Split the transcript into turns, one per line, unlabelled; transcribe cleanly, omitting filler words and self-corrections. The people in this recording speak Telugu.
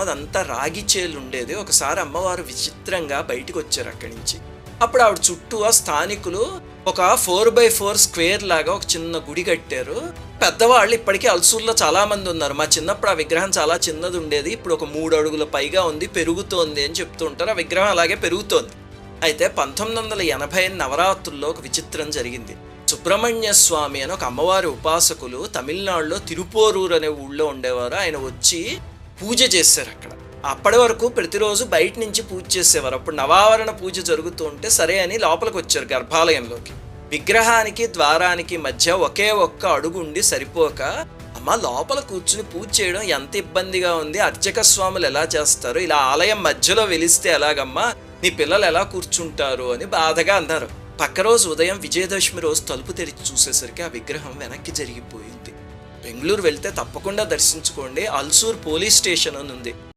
అదంతా రాగి చేలు ఉండేది. ఒకసారి అమ్మవారు విచిత్రంగా బయటికి వచ్చారు అక్కడి నుంచి. అప్పుడు ఆవిడ చుట్టూ ఆ స్థానికులు ఒక 4x4 స్క్వేర్ లాగా ఒక చిన్న గుడి కట్టారు. పెద్దవాళ్ళు ఇప్పటికీ అల్సూర్లో చాలా మంది ఉన్నారు. మా చిన్నప్పుడు ఆ విగ్రహం చాలా చిన్నది ఉండేది, ఇప్పుడు ఒక 3 అడుగుల పైగా ఉంది, పెరుగుతోంది అని చెప్తూ ఉంటారు. ఆ విగ్రహం అలాగే పెరుగుతోంది. అయితే 1980 నవరాత్రుల్లో ఒక విచిత్రం జరిగింది. సుబ్రహ్మణ్య స్వామి అని ఒక అమ్మవారి ఉపాసకులు తమిళనాడులో తిరుపోరూర్ అనే ఊళ్ళో ఉండేవారు. ఆయన వచ్చి పూజ చేశారు అక్కడ. అప్పటి వరకు ప్రతిరోజు బయట నుంచి పూజ చేసేవారు. అప్పుడు నవావరణ పూజ జరుగుతూ ఉంటే సరే అని లోపలికి వచ్చారు గర్భాలయంలోకి. విగ్రహానికి ద్వారానికి మధ్య ఒకే ఒక్క అడుగు ఉండి సరిపోక, అమ్మ లోపల కూర్చుని పూజ చేయడం ఎంత ఇబ్బందిగా ఉంది, అర్చక స్వాములు ఎలా చేస్తారు, ఇలా ఆలయం మధ్యలో వెలిస్తే ఎలాగమ్మా, నీ పిల్లలు ఎలా కూర్చుంటారు అని బాధగా అన్నారు. పక్క రోజు ఉదయం విజయదశమి రోజు తలుపు తెరిచి చూసేసరికి ఆ విగ్రహం వెనక్కి జరిగిపోయింది. బెంగళూరు వెళ్తే తప్పకుండా దర్శించుకోండి. అల్సూర్ పోలీస్ స్టేషన్ అని ఉంది.